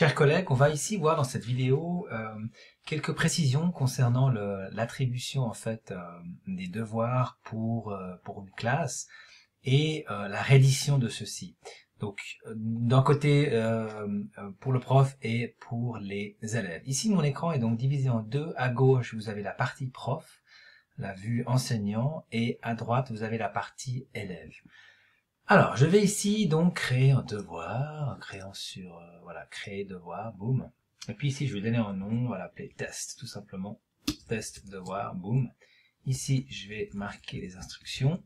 Chers collègues, on va ici voir dans cette vidéo quelques précisions concernant l'attribution en fait des devoirs pour une classe et la reddition de ceux-ci. Donc d'un côté pour le prof et pour les élèves. Ici mon écran est donc divisé en deux. À gauche vous avez la partie prof, la vue enseignant, et à droite vous avez la partie élève. Alors, je vais ici donc créer un devoir, en créant sur, voilà, créer devoir, boum. Et puis ici, je vais donner un nom, on va l'appeler test, tout simplement. Test devoir, boum. Ici, je vais marquer les instructions.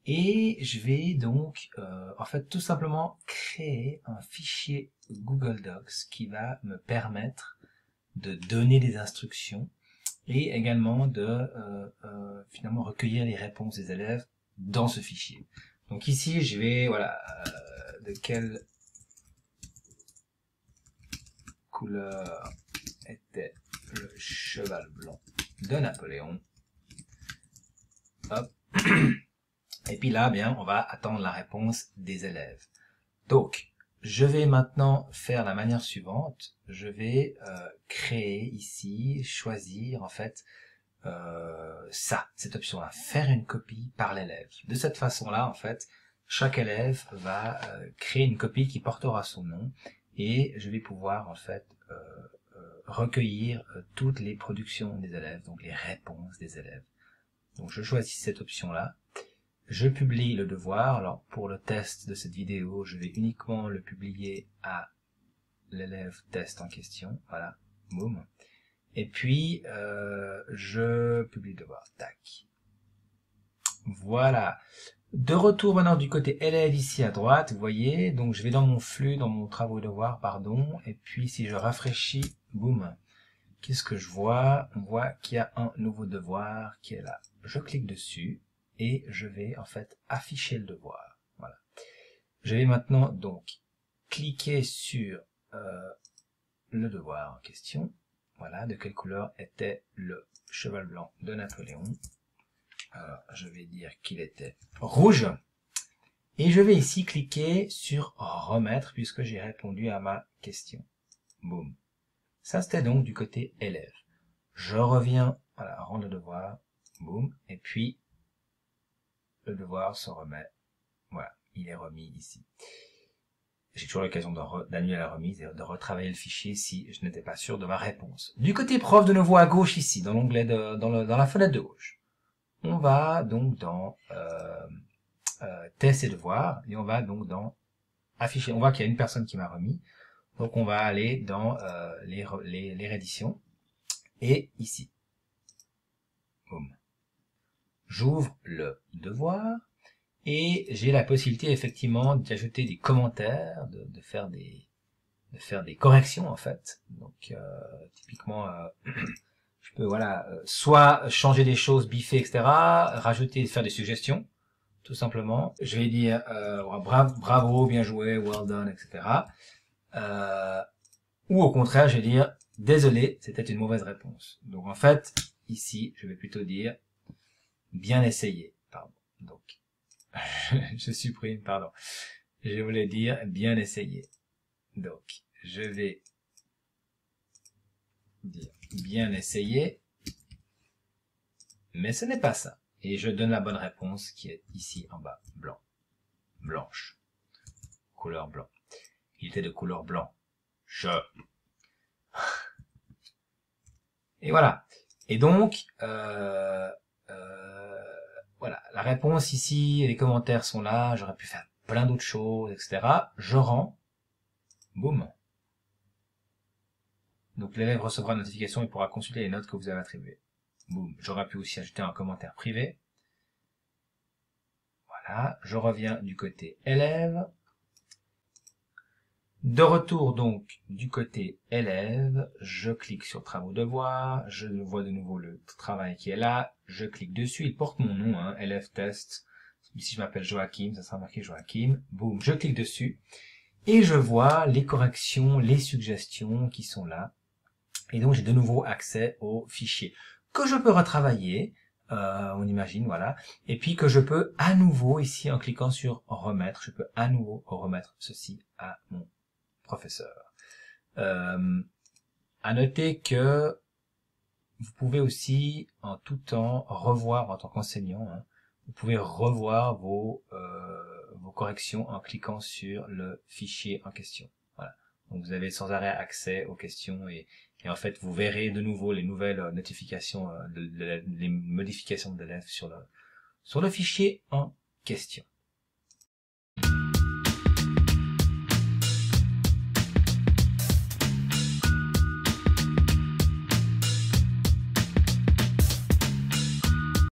Et je vais donc, en fait, tout simplement créer un fichier Google Docs qui va me permettre de donner des instructions et également de, finalement, recueillir les réponses des élèves dans ce fichier. Donc ici, je vais, voilà, de quelle couleur était le cheval blanc de Napoléon. Hop. Et puis là, bien, on va attendre la réponse des élèves. Donc, je vais maintenant faire la manière suivante. Je vais créer ici, choisir en fait cette option-là, faire une copie par l'élève. De cette façon-là, en fait, chaque élève va créer une copie qui portera son nom et je vais pouvoir en fait recueillir toutes les productions des élèves, donc les réponses des élèves. Donc je choisis cette option-là. Je publie le devoir. Alors pour le test de cette vidéo, je vais uniquement le publier à l'élève test en question. Voilà, boum. Et puis, je publie le devoir. Tac. Voilà. De retour maintenant du côté élève ici à droite, vous voyez. Donc, je vais dans mon flux, dans mon travaux devoir, pardon. Et puis, si je rafraîchis, boum. Qu'est-ce que je vois? On voit qu'il y a un nouveau devoir qui est là. Je clique dessus et je vais en fait afficher le devoir. Voilà. Je vais maintenant donc cliquer sur le devoir en question. Voilà, de quelle couleur était le cheval blanc de Napoléon. Alors, je vais dire qu'il était rouge. Et je vais ici cliquer sur remettre puisque j'ai répondu à ma question. Boum. Ça, c'était donc du côté élève. Je reviens, voilà, rendre le devoir. Boum. Et puis, le devoir se remet. Voilà, il est remis ici. J'ai toujours l'occasion d'annuler la remise et de retravailler le fichier si je n'étais pas sûr de ma réponse. Du côté prof, de nouveau à gauche ici, dans l'onglet dans la fenêtre de gauche. On va donc dans tests et devoirs et on va donc dans afficher. On voit qu'il y a une personne qui m'a remis. Donc on va aller dans les rééditions et ici. Boum. J'ouvre le devoir. Et j'ai la possibilité effectivement d'ajouter des commentaires, de faire des corrections en fait. Donc typiquement, je peux voilà soit changer des choses, biffer, etc. Rajouter, faire des suggestions, tout simplement. Je vais dire bravo, bien joué, well done, etc. Ou au contraire, je vais dire désolé, c'était une mauvaise réponse. Donc en fait, ici, je vais plutôt dire bien essayé. Pardon. Donc je supprime, pardon. Je voulais dire bien essayé. Donc, je vais dire bien essayé, mais ce n'est pas ça. Et je donne la bonne réponse qui est ici en bas, blanc, blanche, couleur blanc. Il était de couleur blanc. Et voilà. Et donc, voilà, la réponse ici, les commentaires sont là, j'aurais pu faire plein d'autres choses, etc. Je rends, boum. Donc l'élève recevra une notification et pourra consulter les notes que vous avez attribuées. Boum. J'aurais pu aussi ajouter un commentaire privé. Voilà, je reviens du côté élève. De retour donc du côté élève, je clique sur travaux devoirs, je vois de nouveau le travail qui est là, je clique dessus, il porte mon nom, hein, élève test. Ici je m'appelle Joachim, ça sera marqué Joachim. Boum, je clique dessus et je vois les corrections, les suggestions qui sont là. Et donc j'ai de nouveau accès au fichier que je peux retravailler, on imagine, voilà, et puis que je peux à nouveau ici en cliquant sur remettre, je peux à nouveau remettre ceci à mon professeur. À noter que vous pouvez aussi en tout temps revoir en tant qu'enseignant, hein, vous pouvez revoir vos corrections en cliquant sur le fichier en question. Voilà. Donc vous avez sans arrêt accès aux questions et en fait vous verrez de nouveau les nouvelles notifications, les modifications de l'élève sur le fichier en question.